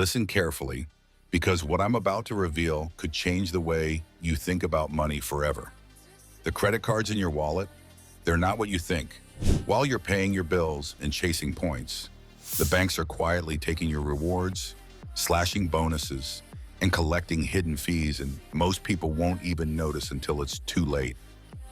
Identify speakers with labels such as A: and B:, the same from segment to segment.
A: Listen carefully, because what I'm about to reveal could change the way you think about money forever. The credit cards in your wallet, they're not what you think. While you're paying your bills and chasing points, the banks are quietly taking your rewards, slashing bonuses, and collecting hidden fees, and most people won't even notice until it's too late.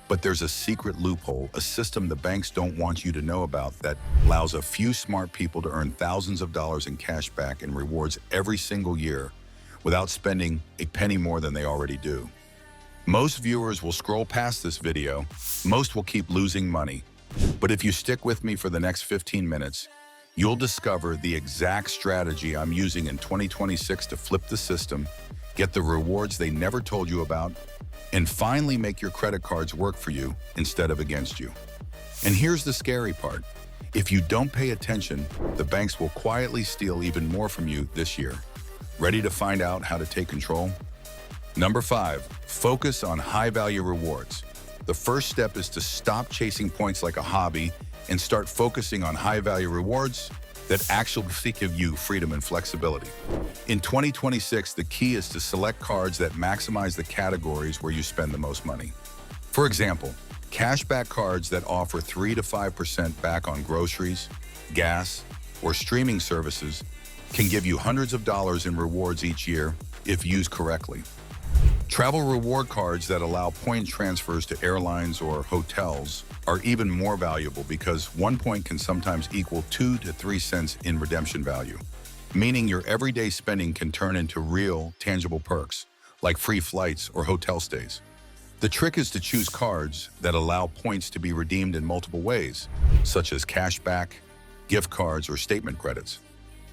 A: But there's a secret loophole, a system the banks don't want you to know about that allows a few smart people to earn thousands of dollars in cash back and rewards every single year without spending a penny more than they already do. Most viewers will scroll past this video, most will keep losing money. But if you stick with me for the next 15 minutes, you'll discover the exact strategy I'm using in 2026 to flip the system, get the rewards they never told you about, and finally make your credit cards work for you instead of against you. And here's the scary part. If you don't pay attention, the banks will quietly steal even more from you this year. Ready to find out how to take control? Number 5, focus on high-value rewards. The first step is to stop chasing points like a hobby and start focusing on high-value rewards that actually give you freedom and flexibility. In 2026, the key is to select cards that maximize the categories where you spend the most money. For example, cashback cards that offer 3 to 5% back on groceries, gas, or streaming services can give you hundreds of dollars in rewards each year if used correctly. Travel reward cards that allow point transfers to airlines or hotels are even more valuable because 1 point can sometimes equal 2 to 3 cents in redemption value, meaning your everyday spending can turn into real, tangible perks, like free flights or hotel stays. The trick is to choose cards that allow points to be redeemed in multiple ways, such as cashback, gift cards, or statement credits.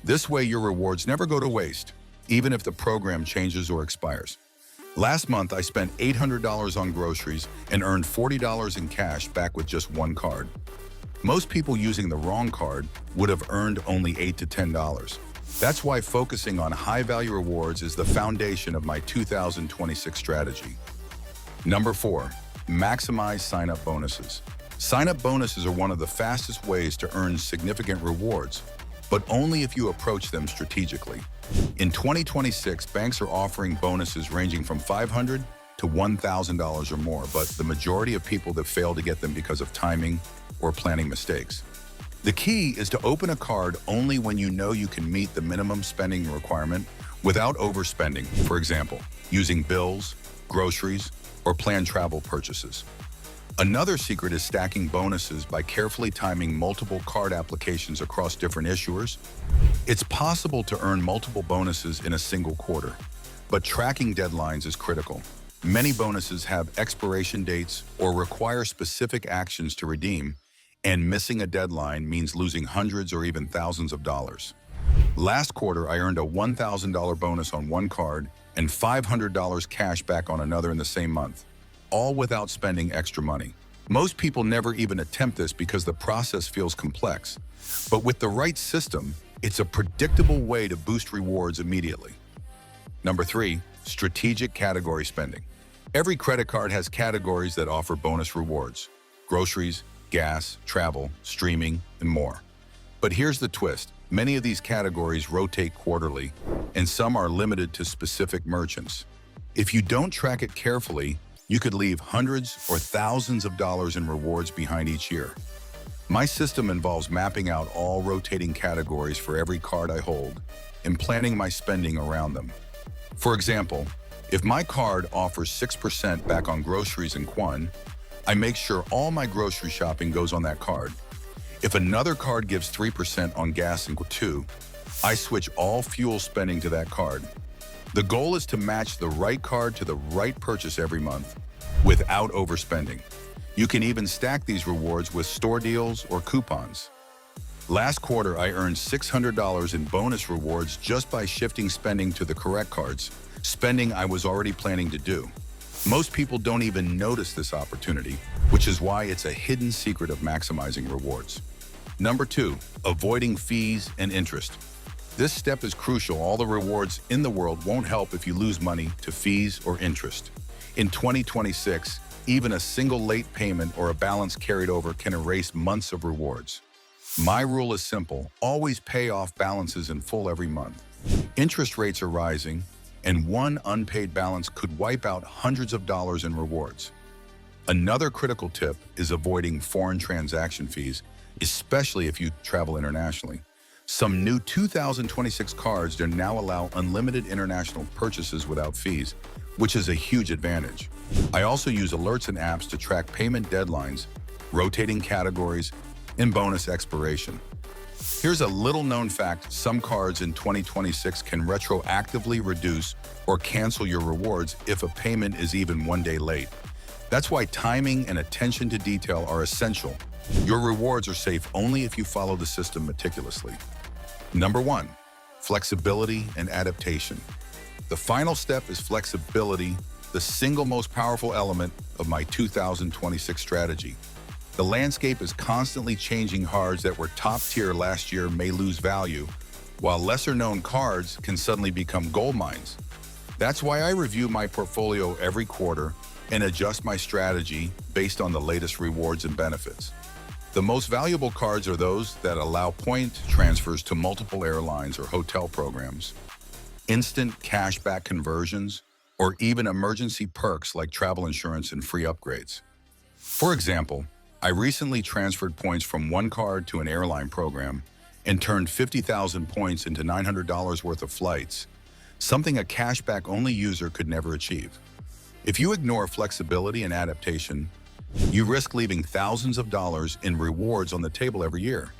A: This way, your rewards never go to waste, even if the program changes or expires. Last month, I spent $800 on groceries and earned $40 in cash back with just one card. Most people using the wrong card would have earned only $8 to $10. That's why focusing on high-value rewards is the foundation of my 2026 strategy. Number 4, maximize sign-up bonuses. Sign-up bonuses are one of the fastest ways to earn significant rewards, but only if you approach them strategically. In 2026, banks are offering bonuses ranging from $500 to $1,000 or more, but the majority of people that fail to get them because of timing or planning mistakes. The key is to open a card only when you know you can meet the minimum spending requirement without overspending, for example, using bills, groceries, or planned travel purchases. Another secret is stacking bonuses by carefully timing multiple card applications across different issuers. It's possible to earn multiple bonuses in a single quarter, but tracking deadlines is critical. Many bonuses have expiration dates or require specific actions to redeem, and missing a deadline means losing hundreds or even thousands of dollars. Last quarter, I earned a $1,000 bonus on one card and $500 cash back on another in the same month, all without spending extra money. Most people never even attempt this because the process feels complex. But with the right system, it's a predictable way to boost rewards immediately. Number 3, strategic category spending. Every credit card has categories that offer bonus rewards: groceries, gas, travel, streaming, and more. But here's the twist. Many of these categories rotate quarterly, and some are limited to specific merchants. If you don't track it carefully, you could leave hundreds or thousands of dollars in rewards behind each year. My system involves mapping out all rotating categories for every card I hold and planning my spending around them. For example, if my card offers 6% back on groceries in Quan, I make sure all my grocery shopping goes on that card. If another card gives 3% on gas in Q2, I switch all fuel spending to that card. The goal is to match the right card to the right purchase every month without overspending. You can even stack these rewards with store deals or coupons. Last quarter, I earned $600 in bonus rewards just by shifting spending to the correct cards, spending I was already planning to do. Most people don't even notice this opportunity, which is why it's a hidden secret of maximizing rewards. Number 2, avoiding fees and interest. This step is crucial. All the rewards in the world won't help if you lose money to fees or interest. In 2026, even a single late payment or a balance carried over can erase months of rewards. My rule is simple: always pay off balances in full every month. Interest rates are rising, and one unpaid balance could wipe out hundreds of dollars in rewards. Another critical tip is avoiding foreign transaction fees, especially if you travel internationally. Some new 2026 cards do now allow unlimited international purchases without fees, which is a huge advantage. I also use alerts and apps to track payment deadlines, rotating categories, and bonus expiration. Here's a little-known fact: some cards in 2026 can retroactively reduce or cancel your rewards if a payment is even 1 day late. That's why timing and attention to detail are essential. Your rewards are safe only if you follow the system meticulously. Number 1, flexibility and adaptation. The final step is flexibility, the single most powerful element of my 2026 strategy. The landscape is constantly changing. Cards that were top tier last year may lose value, while lesser known cards can suddenly become gold mines. That's why I review my portfolio every quarter and adjust my strategy based on the latest rewards and benefits. The most valuable cards are those that allow point transfers to multiple airlines or hotel programs, instant cashback conversions, or even emergency perks like travel insurance and free upgrades. For example, I recently transferred points from one card to an airline program and turned 50,000 points into $900 worth of flights, something a cashback-only user could never achieve. If you ignore flexibility and adaptation, you risk leaving thousands of dollars in rewards on the table every year.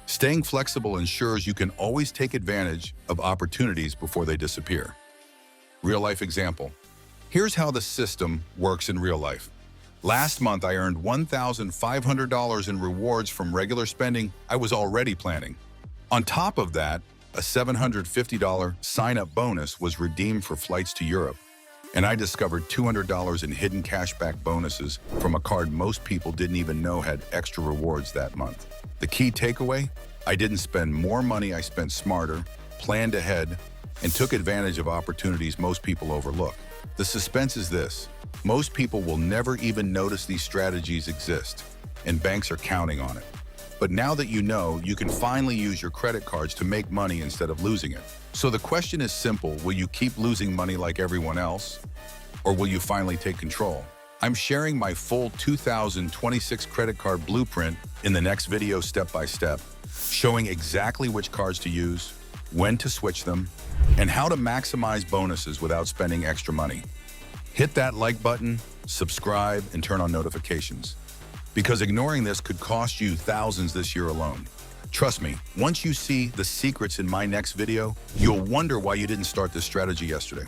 A: Staying flexible ensures you can always take advantage of opportunities before they disappear. Real-life example. Here's how the system works in real life. Last month, I earned $1,500 in rewards from regular spending I was already planning. On top of that, a $750 sign-up bonus was redeemed for flights to Europe, and I discovered $200 in hidden cashback bonuses from a card most people didn't even know had extra rewards that month. The key takeaway? I didn't spend more money, I spent smarter, planned ahead, and took advantage of opportunities most people overlook. The suspense is this: most people will never even notice these strategies exist, and banks are counting on it. But now that you know, you can finally use your credit cards to make money instead of losing it. So the question is simple: will you keep losing money like everyone else? Or will you finally take control? I'm sharing my full 2026 credit card blueprint in the next video step by step, showing exactly which cards to use, when to switch them, and how to maximize bonuses without spending extra money. Hit that like button, subscribe, and turn on notifications, because ignoring this could cost you thousands this year alone. Trust me, once you see the secrets in my next video, you'll wonder why you didn't start this strategy yesterday.